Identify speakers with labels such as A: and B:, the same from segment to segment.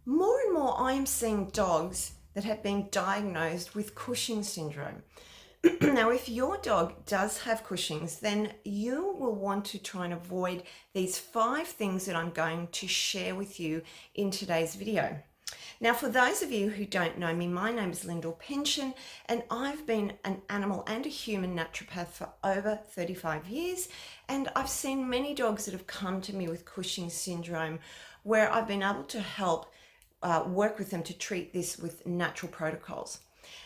A: More and more, I am seeing dogs that have been diagnosed with Cushing syndrome. Now, if your dog does have Cushing's, then you will want to try and avoid these 5 things that I'm going to share with you in today's video. Now, for those of you who don't know me, my name is Lyndall, and I've been an animal and a human naturopath for over 35 years. And I've seen many dogs that have come to me with Cushing syndrome where I've been able to help work with them to treat this with natural protocols.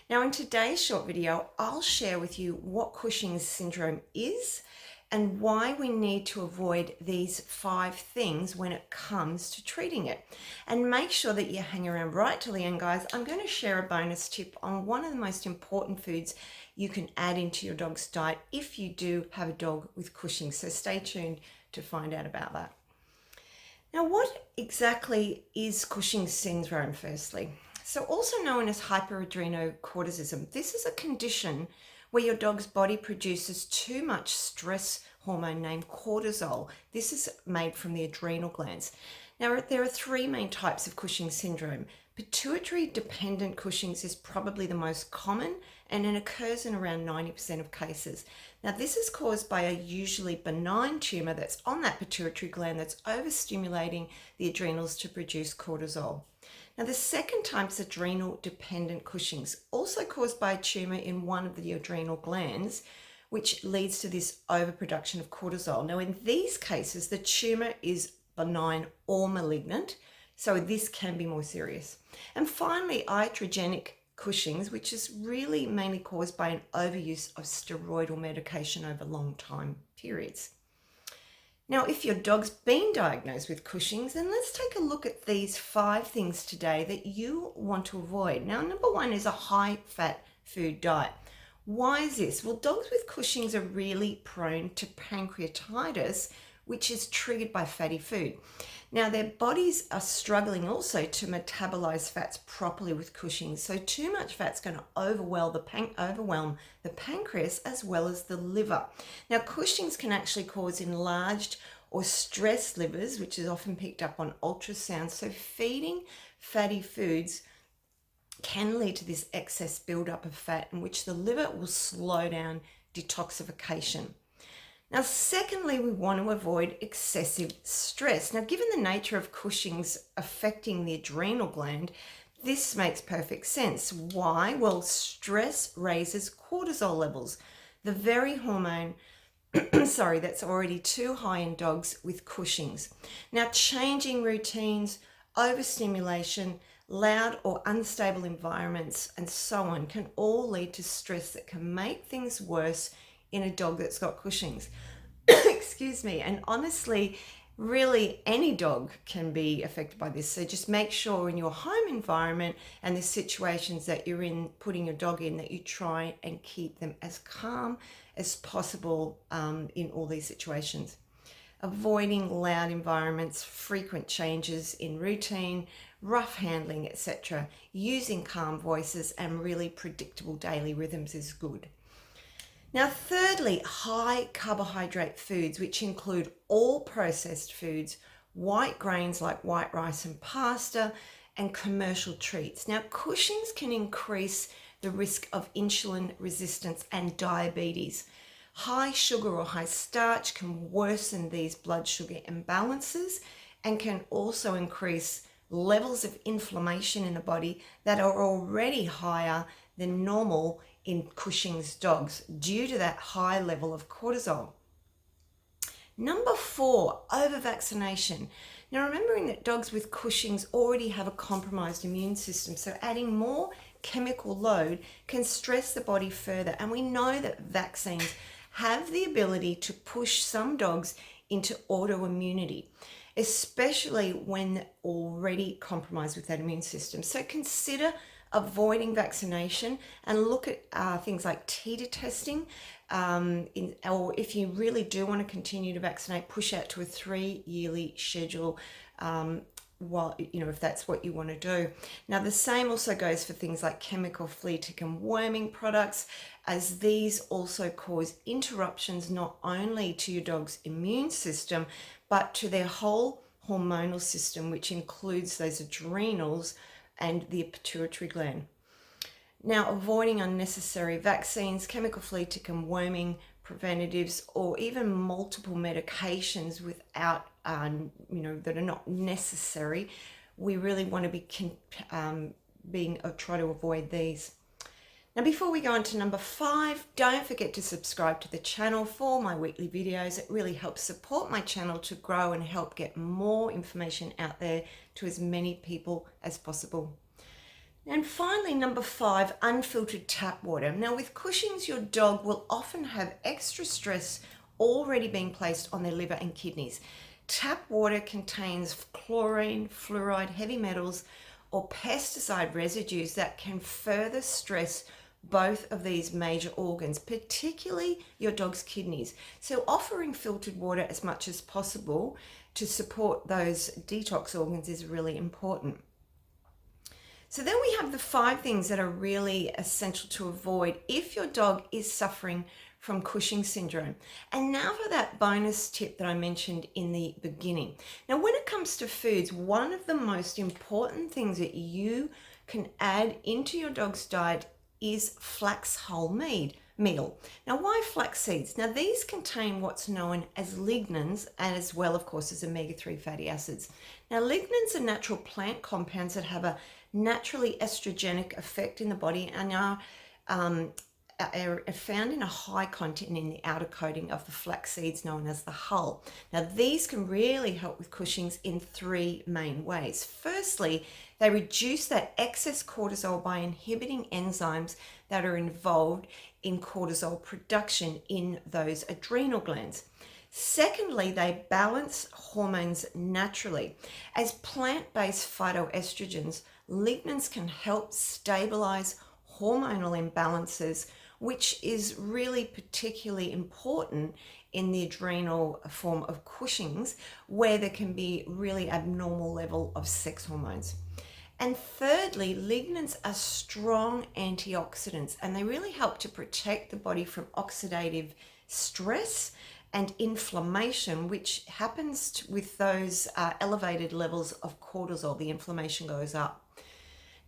A: Now, in today's short video, I'll share with you what Cushing's syndrome is and why we need to avoid these 5 things when it comes to treating it. And make sure that you hang around right till the end, guys. I'm going to share a bonus tip on one of the most important foods you can add into your dog's diet if you do have a dog with Cushing. So stay tuned to find out about that. Now, what exactly is Cushing's syndrome, firstly? So also known as hyperadrenocorticism. This is a condition where your dog's body produces too much stress hormone named cortisol. This is made from the adrenal glands. Now, there are 3 main types of Cushing syndrome. Pituitary-dependent Cushing's is probably the most common, and it occurs in around 90% of cases. Now, this is caused by a usually benign tumor that's on that pituitary gland that's overstimulating the adrenals to produce cortisol. Now, the second type is adrenal-dependent Cushing's, also caused by a tumor in one of the adrenal glands, which leads to this overproduction of cortisol. Now, in these cases, the tumor is benign or malignant, so this can be more serious. And finally, iatrogenic Cushing's, which is really mainly caused by an overuse of steroidal medication over long time periods. Now, if your dog's been diagnosed with Cushing's, then let's take a look at these 5 things today that you want to avoid. Now, number 1 is a high-fat food diet. Why is this? Well, dogs with Cushing's are really prone to pancreatitis, which is triggered by fatty food. Now, their bodies are struggling also to metabolize fats properly with Cushing's, so too much fat's going to overwhelm the pancreas as well as the liver. Now, Cushing's can actually cause enlarged or stressed livers, which is often picked up on ultrasound, so feeding fatty foods can lead to this excess buildup of fat in which the liver will slow down detoxification. Now, secondly, we want to avoid excessive stress. Now, given the nature of Cushing's affecting the adrenal gland, this makes perfect sense. Why? Well, stress raises cortisol levels, the very hormone that's already too high in dogs with Cushing's. Now, changing routines, overstimulation, loud or unstable environments, and so on can all lead to stress that can make things worse in a dog that's got Cushing's. Excuse me. And honestly, really any dog can be affected by this. So just make sure in your home environment and the situations that you're in, putting your dog in, that you try and keep them as calm as possible in all these situations. Avoiding loud environments, frequent changes in routine, rough handling, etc. Using calm voices and really predictable daily rhythms is good. Now, thirdly, high carbohydrate foods, which include all processed foods, white grains like white rice and pasta, and commercial treats. Now, Cushing's can increase the risk of insulin resistance and diabetes. High sugar or high starch can worsen these blood sugar imbalances and can also increase levels of inflammation in the body that are already higher than normal in Cushing's dogs due to that high level of cortisol. Number 4, over-vaccination. Now, remembering that dogs with Cushing's already have a compromised immune system, so adding more chemical load can stress the body further. And we know that vaccines have the ability to push some dogs into autoimmunity, especially when already compromised with that immune system. So consider avoiding vaccination and look at things like titer testing, or if you really do want to continue to vaccinate, push out to a 3-yearly schedule, if that's what you want to do. Now, the same also goes for things like chemical flea, tick and worming products, as these also cause interruptions not only to your dog's immune system, but to their whole hormonal system, which includes those adrenals and the pituitary gland. Now, avoiding unnecessary vaccines, chemical flea, tick and worming preventatives, or even multiple medications without, that are not necessary. We really want to be try to avoid these. Now, before we go on to number 5, don't forget to subscribe to the channel for my weekly videos. It really helps support my channel to grow and help get more information out there to as many people as possible. And finally, number 5, unfiltered tap water. Now, with Cushing's, your dog will often have extra stress already being placed on their liver and kidneys. Tap water contains chlorine, fluoride, heavy metals, or pesticide residues that can further stress both of these major organs, particularly your dog's kidneys. So offering filtered water as much as possible to support those detox organs is really important. So then we have the 5 things that are really essential to avoid if your dog is suffering from Cushing syndrome. And now for that bonus tip that I mentioned in the beginning. Now, when it comes to foods, one of the most important things that you can add into your dog's diet is flax whole meal. Now, why flax seeds? Now, these contain what's known as lignans, and as well, of course, as omega-3 fatty acids. Now, lignans are natural plant compounds that have a naturally estrogenic effect in the body and are found in a high content in the outer coating of the flax seeds known as the hull. Now, these can really help with Cushing's in 3 main ways. Firstly, they reduce that excess cortisol by inhibiting enzymes that are involved in cortisol production in those adrenal glands. Secondly, they balance hormones naturally. As plant-based phytoestrogens, lignans can help stabilize hormonal imbalances, which is really particularly important in the adrenal form of Cushing's, where there can be really abnormal level of sex hormones. And thirdly, lignans are strong antioxidants, and they really help to protect the body from oxidative stress and inflammation, which happens with those elevated levels of cortisol. The inflammation goes up.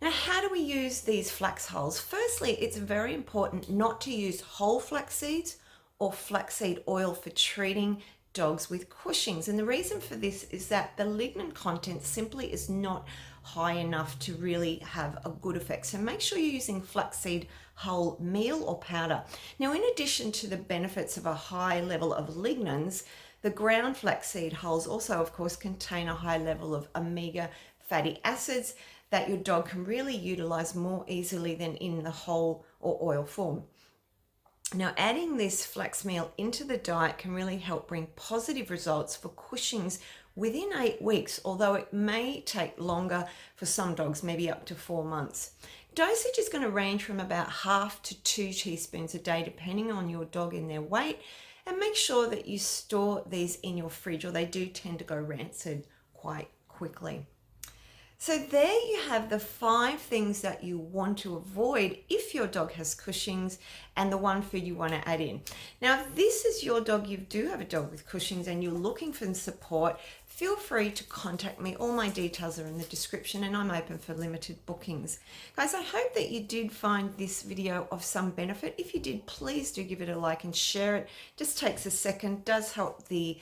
A: Now, how do we use these flax hulls? Firstly, it's very important not to use whole flax seeds or flaxseed oil for treating dogs with Cushing's. And the reason for this is that the lignan content simply is not high enough to really have a good effect. So make sure you're using flaxseed whole meal or powder. Now, in addition to the benefits of a high level of lignans, the ground flaxseed hulls also, of course, contain a high level of omega fatty acids that your dog can really utilize more easily than in the whole or oil form. Now, adding this flax meal into the diet can really help bring positive results for Cushing's within 8 weeks, although it may take longer for some dogs, maybe up to 4 months. Dosage is going to range from about 1/2 to 2 teaspoons a day, depending on your dog and their weight. And make sure that you store these in your fridge, or they do tend to go rancid quite quickly. So there you have the 5 things that you want to avoid if your dog has Cushing's, and the 1 food you want to add in. Now, if this is your dog, you do have a dog with Cushing's and you're looking for support, feel free to contact me. All my details are in the description, and I'm open for limited bookings. Guys, I hope that you did find this video of some benefit. If you did, please do give it a like and share it. Just takes a second, does help the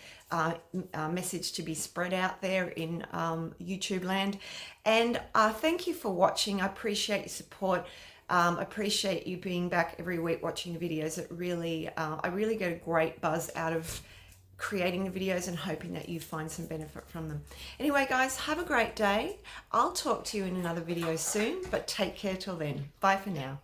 A: message to be spread out there in YouTube land. And thank you for watching. I appreciate your support. Appreciate you being back every week watching the videos. It really, I really get a great buzz out of creating the videos and hoping that you find some benefit from them. Anyway, guys, have a great day. I'll talk to you in another video soon, but take care till then. Bye for now.